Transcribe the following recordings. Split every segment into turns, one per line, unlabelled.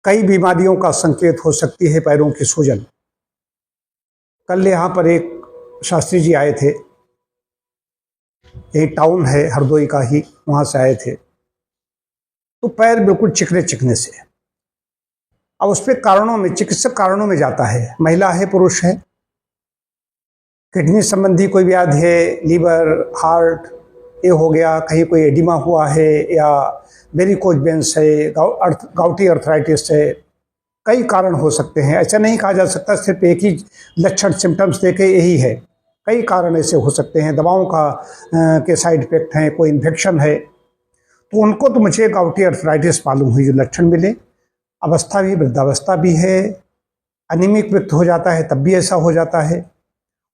कई बीमारियों का संकेत हो सकती है पैरों की सूजन। कल यहाँ पर एक शास्त्री जी आए थे, एक टाउन है हरदोई का ही, वहाँ से आए थे। तो पैर बिल्कुल चिकने चिकने से। अब उस पर कारणों में, चिकित्सक कारणों में जाता है, महिला है पुरुष है, किडनी संबंधी कोई व्याधि है, लीवर, हार्ट ये हो गया, कहीं कोई एडिमा हुआ है या वेरिकोज वेन्स है, गाउटी अर्थराइटिस है, कई कारण हो सकते हैं। ऐसा नहीं कहा जा सकता सिर्फ एक ही लक्षण सिम्टम्स देके यही है, कई कारण ऐसे हो सकते हैं। दवाओं का के साइड इफेक्ट हैं, कोई इन्फेक्शन है। तो उनको तो मुझे गाउटी अर्थराइटिस मालूम हुई जो लक्षण मिले। अवस्था भी वृद्धावस्था भी है, अनिमिक व्यक्त हो जाता है तब भी ऐसा हो जाता है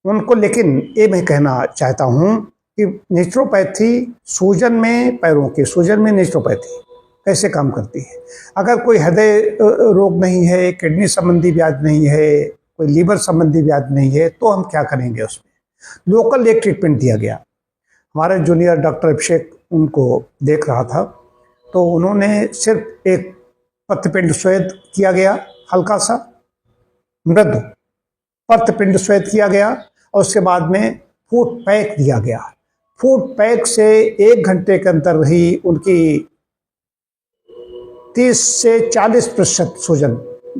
उनको। लेकिन ये मैं कहना चाहता हूँ कि नेचुरोपैथी सूजन में, पैरों के सूजन में नेचुरोपैथी कैसे काम करती है। अगर कोई हृदय रोग नहीं है, किडनी संबंधी व्याधि नहीं है, कोई लीवर संबंधी व्याधि नहीं है, तो हम क्या करेंगे उसमें। लोकल एक ट्रीटमेंट दिया गया। हमारे जूनियर डॉक्टर अभिषेक उनको देख रहा था, तो उन्होंने सिर्फ एक पत्रपिंड स्वेद किया गया, हल्का सा मृदु पत्रपिंड स्वेद किया गया, और उसके बाद में फूट पैक दिया गया। फूट पैक से 1 घंटे के अंदर ही उनकी 30 से 40% सूजन,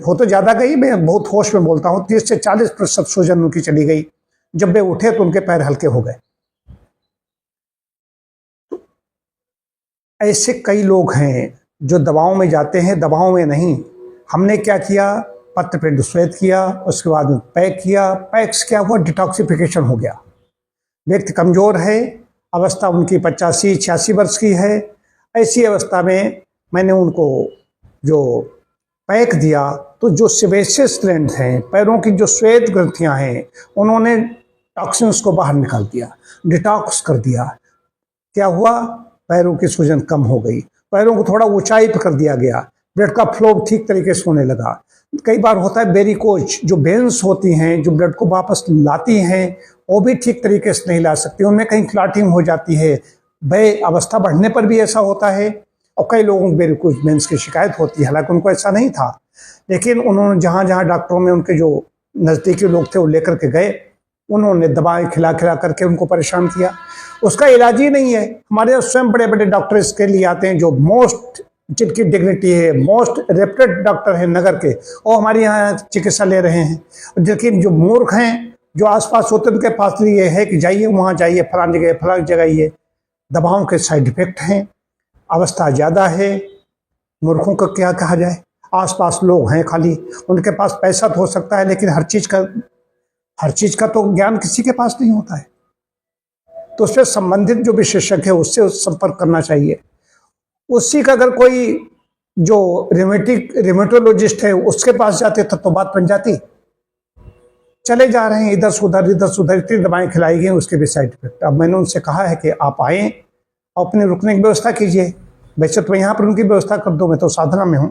हो तो ज़्यादा गई, मैं बहुत होश में बोलता हूँ, 30 से 40% सूजन उनकी चली गई। जब वे उठे तो उनके पैर हल्के हो गए। तो ऐसे कई लोग हैं जो दवाओं में जाते हैं, दवाओं में नहीं। हमने क्या किया, पत्रपिंड स्वेद किया, उसके बाद में पैक किया। पैक से क्या हुआ, डिटॉक्सिफिकेशन हो गया। व्यक्ति कमज़ोर है, अवस्था उनकी 85-86 वर्ष की है। ऐसी अवस्था में मैंने उनको जो पैक दिया, तो जो सेबेसियस ग्लैंड हैं, पैरों की जो श्वेत ग्रंथियां हैं, उन्होंने टॉक्सिन्स को बाहर निकाल दिया, डिटॉक्स कर दिया। क्या हुआ, पैरों की सूजन कम हो गई, पैरों को थोड़ा ऊंचाई पर कर दिया गया, ब्लड का फ्लो ठीक तरीके से होने लगा। कई बार होता है वेरिकोज, जो वेन्स होती हैं जो ब्लड को वापस लाती हैं, वो भी ठीक तरीके से नहीं ला सकती, उनमें कहीं क्लॉटिंग हो जाती है। वह अवस्था बढ़ने पर भी ऐसा होता है, और कई लोगों को वेरिकोज वेन्स की शिकायत होती है, हालांकि उनको ऐसा नहीं था। लेकिन उन्होंने जहाँ जहाँ डॉक्टरों में उनके जो नज़दीकी लोग थे वो लेकर के गए, उन्होंने दवाएं खिला खिला करके उनको परेशान किया। उसका इलाज ही नहीं है। हमारे यहाँ स्वयं बड़े बड़े डॉक्टर इसके लिए आते हैं, जो मोस्ट, जिनकी डिग्निटी है, मोस्ट रेप्यूटेड डॉक्टर हैं नगर के, और हमारे यहाँ चिकित्सा ले रहे हैं। लेकिन जो मूर्ख हैं, जो आसपास होते हैं, उनके पास ये है कि जाइए वहाँ जाइए, फलानी जगह ये दवाओं के साइड इफेक्ट हैं, अवस्था ज़्यादा है। मूर्खों का क्या कहा जाए, आसपास लोग हैं खाली, उनके पास पैसा तो हो सकता है, लेकिन हर चीज़ का तो ज्ञान किसी के पास नहीं होता है। तो उससे संबंधित जो विशेषज्ञ है उससे संपर्क करना चाहिए। उसी का अगर कोई जो रिमेटोलॉजिस्ट है उसके पास जाते तो बात बन जाती। चले जा रहे हैं इधर से उधर, इतनी दवाएं खिलाई गई, उसके भी साइड इफेक्ट। अब मैंने उनसे कहा है कि आप आएँ, अपने रुकने की व्यवस्था कीजिए। वैसे तो यहाँ पर उनकी व्यवस्था कर दो, मैं तो साधना में हूँ।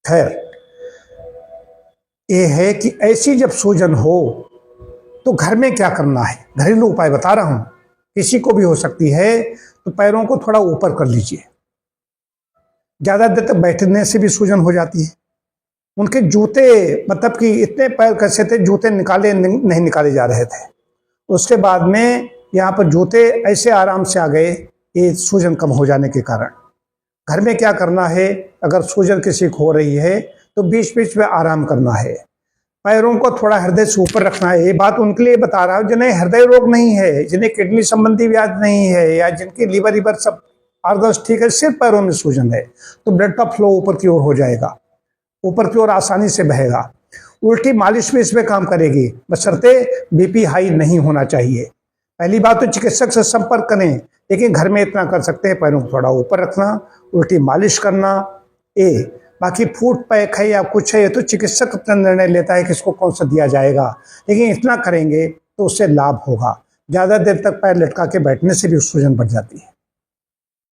खैर, ये है कि ऐसी जब सूजन हो तो घर में क्या करना है, घरेलू उपाय बता रहा हूँ, किसी को भी हो सकती है। तो पैरों को थोड़ा ऊपर कर लीजिए। ज़्यादा देर तक बैठने से भी सूजन हो जाती है। उनके जूते, मतलब कि इतने पैर कैसे थे, जूते नहीं निकाले जा रहे थे। उसके बाद में यहाँ पर जूते ऐसे आराम से आ गए, ये सूजन कम हो जाने के कारण। घर में क्या करना है, अगर सूजन किसी को हो रही है तो बीच बीच में आराम करना है। पैरों को थोड़ा हृदय से ऊपर रखना है। ये बात उनके लिए बता रहा हूँ जिन्हें हृदय रोग नहीं है, जिन्हें किडनी संबंधी व्याधि नहीं है, या जिनकी लीवर सब ऑर्गन्स ठीक है, सिर्फ पैरों में सूजन है, तो ब्लड का फ्लो ऊपर की ओर हो जाएगा, ऊपर की ओर आसानी से बहेगा। उल्टी मालिश भी इसमें काम करेगी, बशर्ते बीपी हाई नहीं होना चाहिए। पहली बात तो चिकित्सक से संपर्क करें, लेकिन घर में इतना कर सकते हैं, पैरों को थोड़ा ऊपर रखना, उल्टी मालिश करना। बाकी फूट पैक है या कुछ है, ये तो चिकित्सक अपना निर्णय लेता है कि इसको कौन सा दिया जाएगा, लेकिन इतना करेंगे तो उससे लाभ होगा। ज़्यादा देर तक पैर लटका के बैठने से भी सूजन बढ़ जाती है।